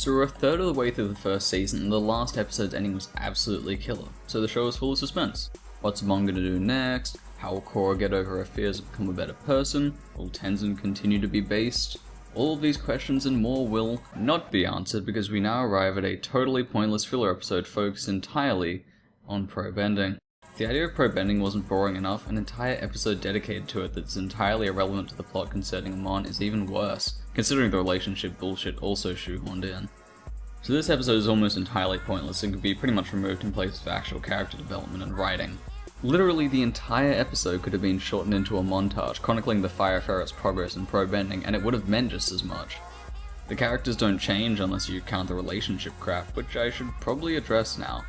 So we're a third of the way through the first season, and the last episode's ending was absolutely killer, so the show is full of suspense. What's Mon gonna do next? How will Korra get over her fears and become a better person? Will Tenzin continue to be based? All of these questions and more will not be answered because we now arrive at a totally pointless filler episode focused entirely on probe ending. If the idea of probe ending wasn't boring enough, an entire episode dedicated to it that's entirely irrelevant to the plot concerning Amon is even worse, considering the relationship bullshit also shoehorned in. So this episode is almost entirely pointless and could be pretty much removed in place of actual character development and writing. Literally the entire episode could have been shortened into a montage chronicling the Fire Ferret's progress in probe ending, and it would have meant just as much. The characters don't change unless you count the relationship crap, which I should probably address now.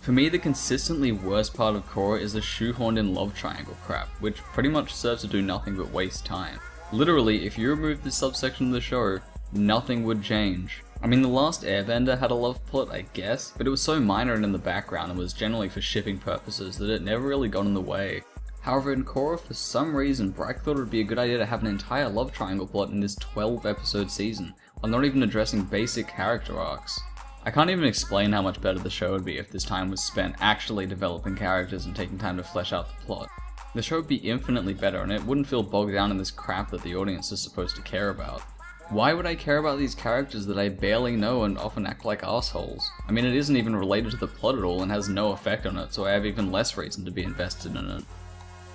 For me, the consistently worst part of Korra is the shoehorned in love triangle crap, which pretty much serves to do nothing but waste time. Literally, if you remove this subsection of the show, nothing would change. I mean, the last Airbender had a love plot, I guess, but it was so minor and in the background and was generally for shipping purposes that it never really got in the way. However, in Korra, for some reason, Brack thought it would be a good idea to have an entire love triangle plot in this 12-episode season, while not even addressing basic character arcs. I can't even explain how much better the show would be if this time was spent actually developing characters and taking time to flesh out the plot. The show would be infinitely better and it wouldn't feel bogged down in this crap that the audience is supposed to care about. Why would I care about these characters that I barely know and often act like assholes? I mean, it isn't even related to the plot at all and has no effect on it, so I have even less reason to be invested in it.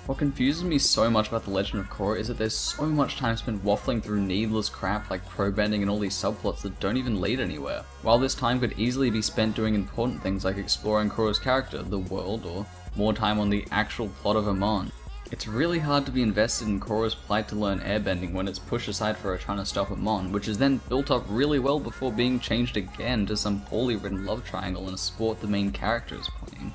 What confuses me so much about The Legend of Korra is that there's so much time spent waffling through needless crap like probe ending and all these subplots that don't even lead anywhere, while this time could easily be spent doing important things like exploring Korra's character, the world, or more time on the actual plot of Amon. It's really hard to be invested in Korra's plight to learn airbending when it's pushed aside for her trying to stop Amon, which is then built up really well before being changed again to some poorly written love triangle in a sport the main character is playing.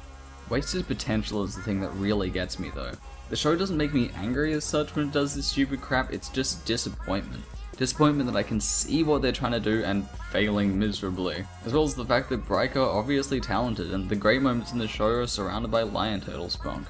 Wasted potential is the thing that really gets me though. The show doesn't make me angry as such when it does this stupid crap, it's just disappointment. Disappointment that I can see what they're trying to do and failing miserably. As well as the fact that Bryke are obviously talented and the great moments in the show are surrounded by lion turtle spunk.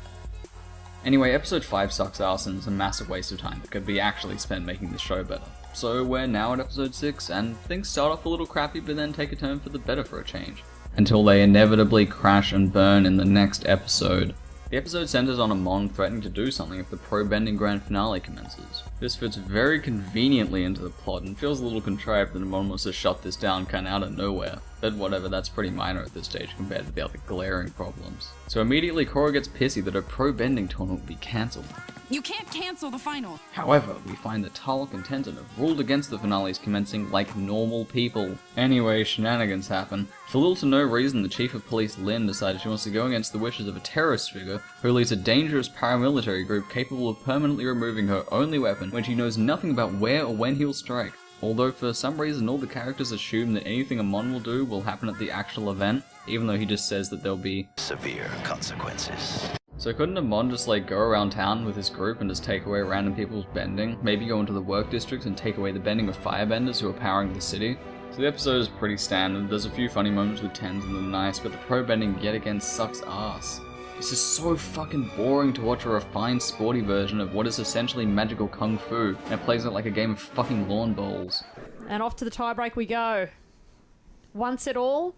Anyway, episode 5 sucks ass and is a massive waste of time that could be actually spent making the show better. So we're now at episode 6 and things start off a little crappy but then take a turn for the better for a change. Until they inevitably crash and burn in the next episode. The episode centers on Amon threatening to do something if the probe-ending grand finale commences. This fits very conveniently into the plot and feels a little contrived that Amon wants to shut this down kinda out of nowhere. But whatever, that's pretty minor at this stage compared to the other glaring problems. So immediately Korra gets pissy that her probe-ending tournament will be cancelled. You can't cancel the final! However, we find that Talok and Tenzin have ruled against the finales commencing like normal people. Anyway, shenanigans happen. For little to no reason, the Chief of Police Lin decided she wants to go against the wishes of a terrorist figure who leads a dangerous paramilitary group capable of permanently removing her only weapon when she knows nothing about where or when he'll strike. Although for some reason all the characters assume that anything Amon will do will happen at the actual event, even though he just says that there'll be severe consequences. So couldn't Amon just like go around town with his group and just take away random people's bending? Maybe go into the work district and take away the bending of firebenders who are powering the city? So the episode is pretty standard, there's a few funny moments with Tenzin that are nice, but the pro bending yet again sucks ass. It's just so fucking boring to watch a refined sporty version of what is essentially magical kung fu, and it plays out like a game of fucking lawn bowls. And off to the tiebreak we go. One set all.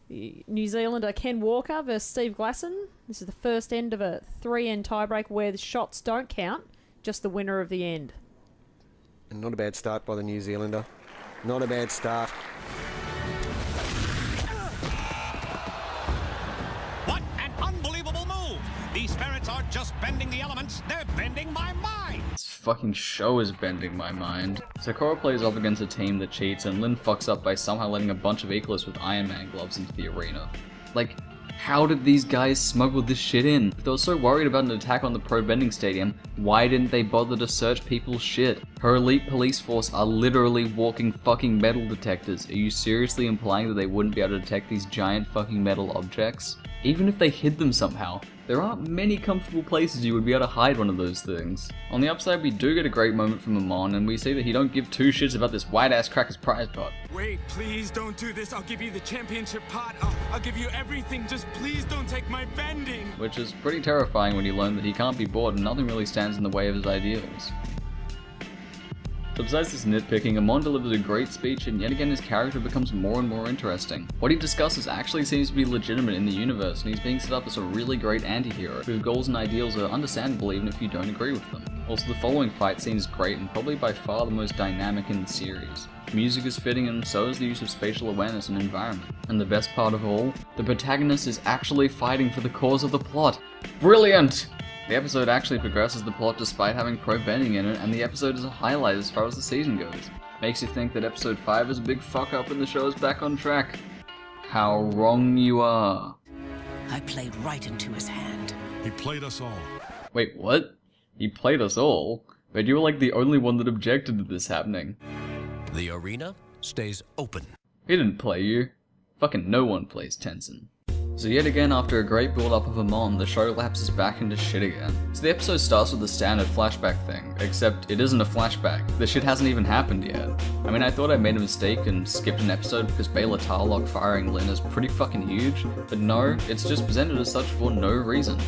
New Zealander Ken Walker versus Steve Glasson. This is the first end of a 3-end tiebreak where the shots don't count, just the winner of the end. And not a bad start by the New Zealander. Not a bad start. What an unbelievable move! These ferrets aren't just bending the elements, they're bending my mind! This fucking show is bending my mind. So Korra plays off against a team that cheats and Lin fucks up by somehow letting a bunch of Equalists with Iron Man gloves into the arena. Like, how did these guys smuggle this shit in? If they were so worried about an attack on the pro bending stadium, why didn't they bother to search people's shit? Her elite police force are literally walking fucking metal detectors. Are you seriously implying that they wouldn't be able to detect these giant fucking metal objects? Even if they hid them somehow, there aren't many comfortable places you would be able to hide one of those things. On the upside, we do get a great moment from Amon, and we see that he don't give two shits about this white-ass cracker's prize pot. Wait, please don't do this. I'll give you the championship pot. I'll give you everything. Just please don't take my bending. Which is pretty terrifying when you learn that he can't be bored and nothing really stands in the way of his ideals. So besides this nitpicking, Amon delivers a great speech, and yet again his character becomes more and more interesting. What he discusses actually seems to be legitimate in the universe, and he's being set up as a really great anti-hero, whose goals and ideals are understandable even if you don't agree with them. Also, the following fight scene is great and probably by far the most dynamic in the series. Music is fitting, and so is the use of spatial awareness and environment. And the best part of all, the protagonist is actually fighting for the cause of the plot. Brilliant! The episode actually progresses the plot despite having pro bending in it, and the episode is a highlight as far as the season goes. Makes you think that episode 5 is a big fuck up and the show is back on track. How wrong you are. I played right into his hand. He played us all. Wait, what? He played us all? But you were like the only one that objected to this happening. The arena stays open. He didn't play you. Fucking no one plays Tenzin. So yet again, after a great build-up of Amon, the show lapses back into shit again. So the episode starts with the standard flashback thing, except it isn't a flashback. The shit hasn't even happened yet. I mean, I thought I made a mistake and skipped an episode because Baylor Tarlock firing Lin is pretty fucking huge, but no, it's just presented as such for no reason.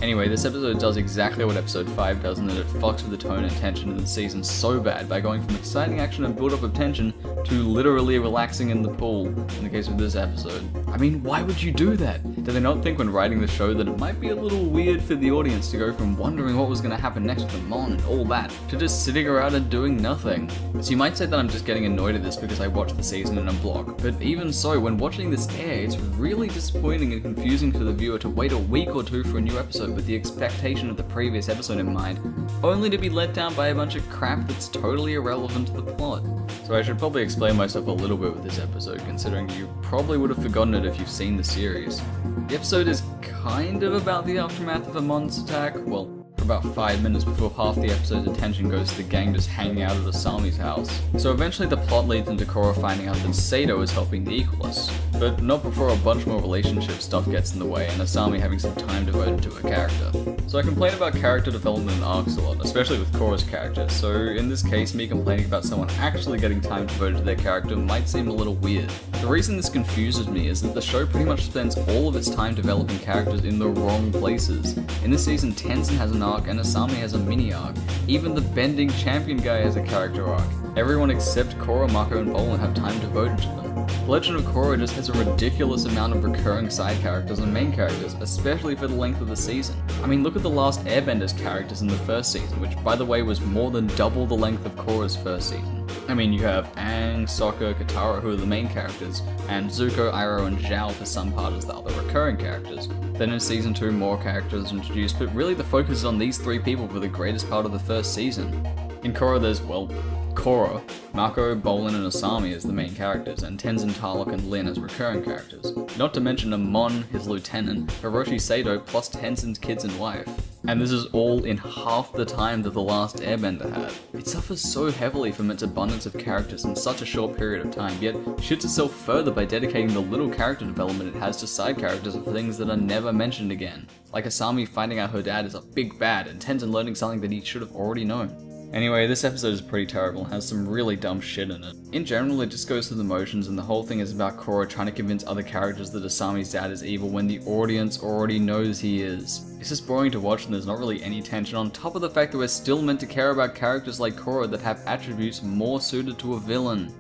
Anyway, this episode does exactly what episode 5 does, in that it fucks with the tone and tension of the season so bad by going from exciting action and build-up of tension to literally relaxing in the pool, in the case of this episode. I mean, why would you do that? Did they not think when writing the show that it might be a little weird for the audience to go from wondering what was going to happen next with Amon and all that, to just sitting around and doing nothing? So you might say that I'm just getting annoyed at this because I watched the season in a block, but even so, when watching this air, it's really disappointing and confusing for the viewer to wait a week or two for a new episode with the expectation of the previous episode in mind, only to be let down by a bunch of crap that's totally irrelevant to the plot. So I should probably explain myself a little bit with this episode, considering you probably would have forgotten it if you've seen the series. The episode is kind of about the aftermath of Amon's attack, well, for about 5 minutes before half the episode's attention goes to the gang just hanging out at Asami's house. So eventually the plot leads into Korra finding out that Sato is helping the Equalists, but not before a bunch more relationship stuff gets in the way and Asami having some time devoted to her character. So I complain about character development in arcs a lot, especially with Korra's character, so in this case me complaining about someone actually getting time devoted to their character might seem a little weird. The reason this confuses me is that the show pretty much spends all of its time developing characters in the wrong places. In this season, Tenzin has an arc and Asami has a mini arc. Even the bending champion guy has a character arc. Everyone except Korra, Mako, and Bolin have time devoted to them. The Legend of Korra just has a ridiculous amount of recurring side characters and main characters, especially for the length of the season. I mean, look at the last Airbender's characters in the first season, which by the way was more than double the length of Korra's first season. I mean, you have Aang, Sokka, Katara who are the main characters, and Zuko, Iroh, and Zhao for some part as the other recurring characters. Then in season 2 more characters introduced, but really the focus is on these 3 people for the greatest part of the first season. In Korra there's, well, Korra, Mako, Bolin, and Asami as the main characters, and Tenzin, Tarlok, and Lin as recurring characters. Not to mention Amon, his lieutenant, Hiroshi Sato, plus Tenzin's kids and wife. And this is all in half the time that the last Airbender had. It suffers so heavily from its abundance of characters in such a short period of time, yet shoots itself further by dedicating the little character development it has to side characters of things that are never mentioned again. Like Asami finding out her dad is a big bad, and Tenzin learning something that he should have already known. Anyway, this episode is pretty terrible and has some really dumb shit in it. In general, it just goes through the motions, and the whole thing is about Korra trying to convince other characters that Asami's dad is evil when the audience already knows he is. It's just boring to watch and there's not really any tension, on top of the fact that we're still meant to care about characters like Korra that have attributes more suited to a villain.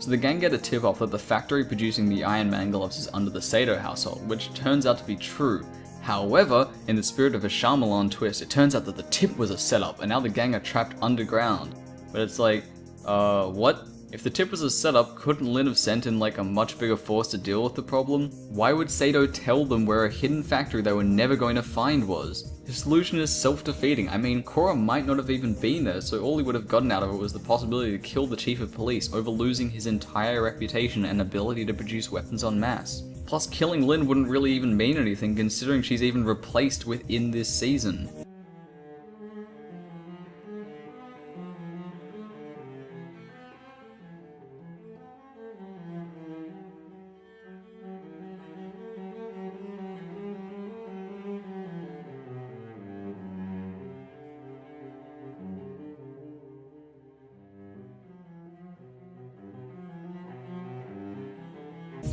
So the gang get a tip off that the factory producing the Iron Man gloves is under the Sato household, which turns out to be true. However, in the spirit of a Shyamalan twist, it turns out that the tip was a setup, and now the gang are trapped underground. But it's like, what? If the tip was a setup, couldn't Lin have sent in like a much bigger force to deal with the problem? Why would Sato tell them where a hidden factory they were never going to find was? The solution is self-defeating. I mean, Korra might not have even been there, so all he would have gotten out of it was the possibility to kill the chief of police over losing his entire reputation and ability to produce weapons en masse. Plus, killing Lin wouldn't really even mean anything, considering she's even replaced within this season.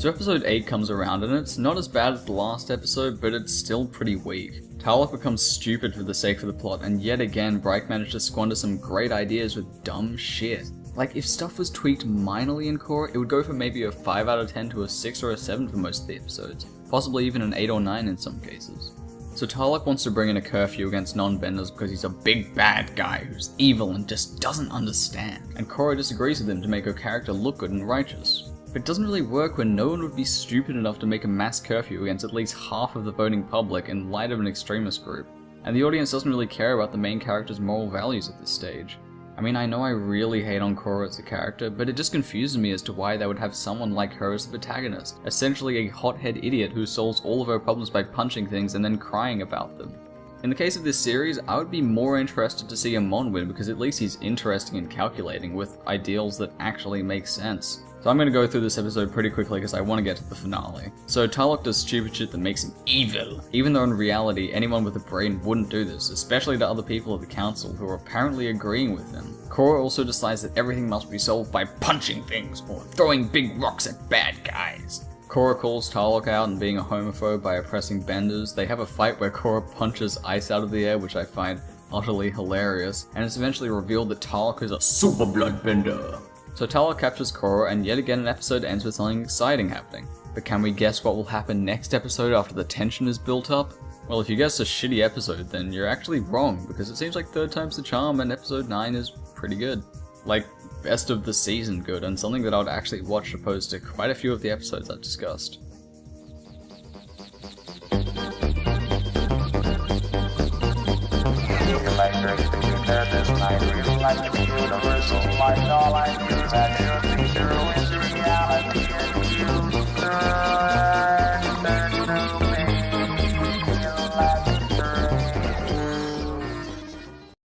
So episode 8 comes around and it's not as bad as the last episode, but it's still pretty weak. Tarlok becomes stupid for the sake of the plot, and yet again Bryke managed to squander some great ideas with dumb shit. Like, if stuff was tweaked minorly in Korra, it would go from maybe a 5 out of 10 to a 6 or a 7 for most of the episodes, possibly even an 8 or 9 in some cases. So Tarlok wants to bring in a curfew against non-benders because he's a big bad guy who's evil and just doesn't understand, and Korra disagrees with him to make her character look good and righteous. But it doesn't really work when no one would be stupid enough to make a mass curfew against at least half of the voting public in light of an extremist group, and the audience doesn't really care about the main character's moral values at this stage. I mean, I know I really hate on Korra as a character, but it just confuses me as to why they would have someone like her as the protagonist, essentially a hothead idiot who solves all of her problems by punching things and then crying about them. In the case of this series, I would be more interested to see Amon win because at least he's interesting and calculating with ideals that actually make sense. So I'm going to go through this episode pretty quickly because I want to get to the finale. So Tarlok does stupid shit that makes him evil, even though in reality anyone with a brain wouldn't do this, especially to other people of the council who are apparently agreeing with him. Korra also decides that everything must be solved by punching things or throwing big rocks at bad guys. Korra calls Tarlok out and being a homophobe by oppressing benders. They have a fight where Korra punches ice out of the air, which I find utterly hilarious, and it's eventually revealed that Tarlok is a super bloodbender. So Tarlok captures Korra, and yet again an episode ends with something exciting happening. But can we guess what will happen next episode after the tension is built up? Well, if you guessed a shitty episode, then you're actually wrong, because it seems like third time's the charm and episode 9 is pretty good. Like, best of the season good, and something that I would actually watch opposed to quite a few of the episodes I've discussed. This might reflect the universal light. All I do is that your picture is reality and you